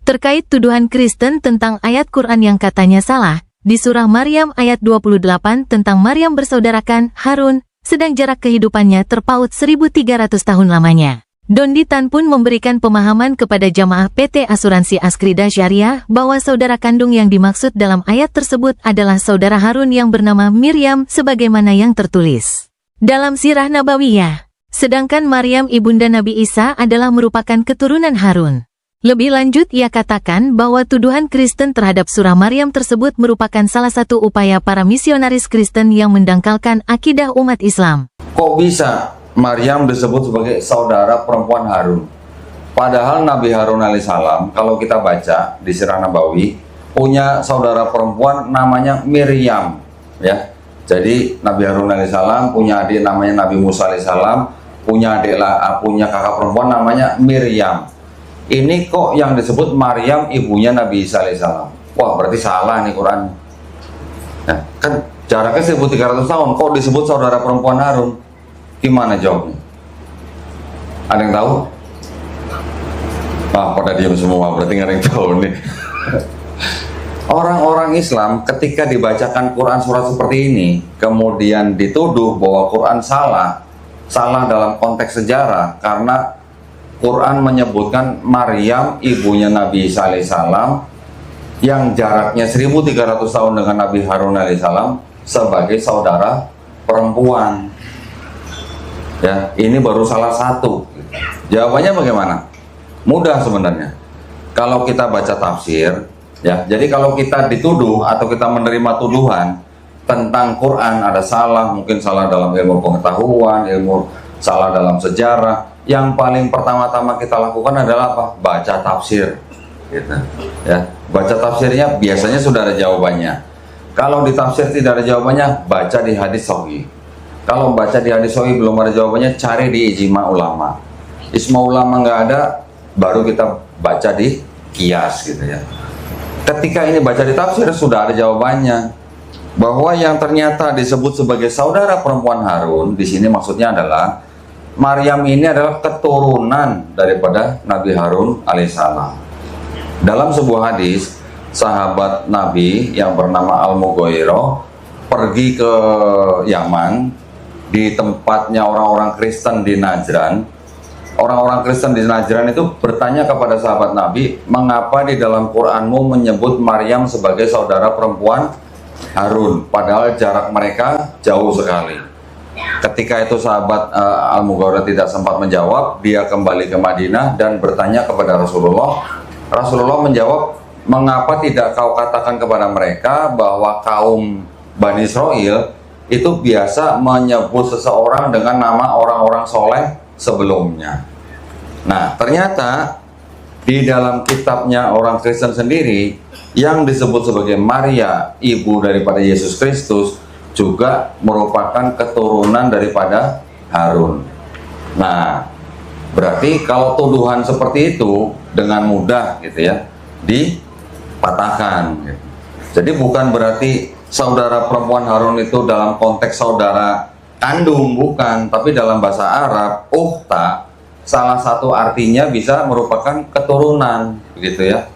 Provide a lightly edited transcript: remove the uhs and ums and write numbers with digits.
Terkait tuduhan Kristen tentang ayat Quran yang katanya salah, di surah Maryam ayat 28 tentang Maryam bersaudarakan Harun, sedang jarak kehidupannya terpaut 1300 tahun lamanya. Dondi Tan pun memberikan pemahaman kepada jamaah PT Asuransi Askrida Syariah bahwa saudara kandung yang dimaksud dalam ayat tersebut adalah saudara Harun yang bernama Miriam sebagaimana yang tertulis dalam Sirah Nabawiyah. Sedangkan Maryam ibunda Nabi Isa adalah merupakan keturunan Harun. Lebih lanjut ia katakan bahwa tuduhan Kristen terhadap surah Maryam tersebut merupakan salah satu upaya para misionaris Kristen yang mendangkalkan akidah umat Islam. Kok bisa Maryam disebut sebagai saudara perempuan Harun? Padahal Nabi Harun alaihissalam, kalau kita baca di Sirah Nabawi, punya saudara perempuan namanya Miriam, ya. Jadi Nabi Harun alaihissalam punya adik namanya Nabi Musa alaihissalam, punya kakak perempuan namanya Miriam. Ini kok yang disebut Maryam ibunya Nabi Isa alaihissalam? Wah, berarti salah nih Quran. Nah, kan jaraknya 1300 tahun, kok disebut saudara perempuan Harun? Gimana jawabnya? Ada yang tahu? Pada diam semua, berarti nggak ada yang tahu nih. Orang-orang Islam ketika dibacakan Quran surat seperti ini, kemudian dituduh bahwa Quran salah dalam konteks sejarah, karena Quran menyebutkan Maryam ibunya Nabi Isa alaihissalam yang jaraknya 1300 tahun dengan Nabi Harun alaihissalam sebagai saudara perempuan. Ya, ini baru salah satu. Jawabannya bagaimana? Mudah sebenarnya. Kalau kita baca tafsir, ya, jadi kalau kita dituduh atau kita menerima tuduhan tentang Quran ada salah, mungkin salah dalam ilmu pengetahuan, salah dalam sejarah, yang paling pertama-tama kita lakukan adalah apa? Baca tafsir, gitu. Ya, baca tafsirnya biasanya sudah ada jawabannya. Kalau di tafsir tidak ada jawabannya, baca di hadis sahih. Kalau baca di hadis sahih belum ada jawabannya, cari di ijma ulama. Ijma ulama nggak ada, baru kita baca di qiyas, gitu ya. Ketika ini baca di tafsir sudah ada jawabannya, bahwa yang ternyata disebut sebagai saudara perempuan Harun di sini maksudnya adalah Maryam ini adalah keturunan daripada Nabi Harun alaihissalam. Dalam sebuah hadis, sahabat Nabi yang bernama Al-Mughairah pergi ke Yaman, di tempatnya orang-orang Kristen di Najran. Orang-orang Kristen di Najran itu bertanya kepada sahabat Nabi, mengapa di dalam Quranmu menyebut Maryam sebagai saudara perempuan Harun, padahal jarak mereka jauh sekali. Ketika itu sahabat Al-Mughairah tidak sempat menjawab, dia kembali ke Madinah dan bertanya kepada Rasulullah. Rasulullah menjawab, mengapa tidak kau katakan kepada mereka bahwa kaum Bani Israel itu biasa menyebut seseorang dengan nama orang-orang soleh sebelumnya. Nah, ternyata di dalam kitabnya orang Kristen sendiri yang disebut sebagai Maria, ibu daripada Yesus Kristus, juga merupakan keturunan daripada Harun. Nah, berarti kalau tuduhan seperti itu dengan mudah gitu ya dipatahkan. Gitu. Jadi bukan berarti saudara perempuan Harun itu dalam konteks saudara kandung, bukan, tapi dalam bahasa Arab ukhta salah satu artinya bisa merupakan keturunan, begitu ya.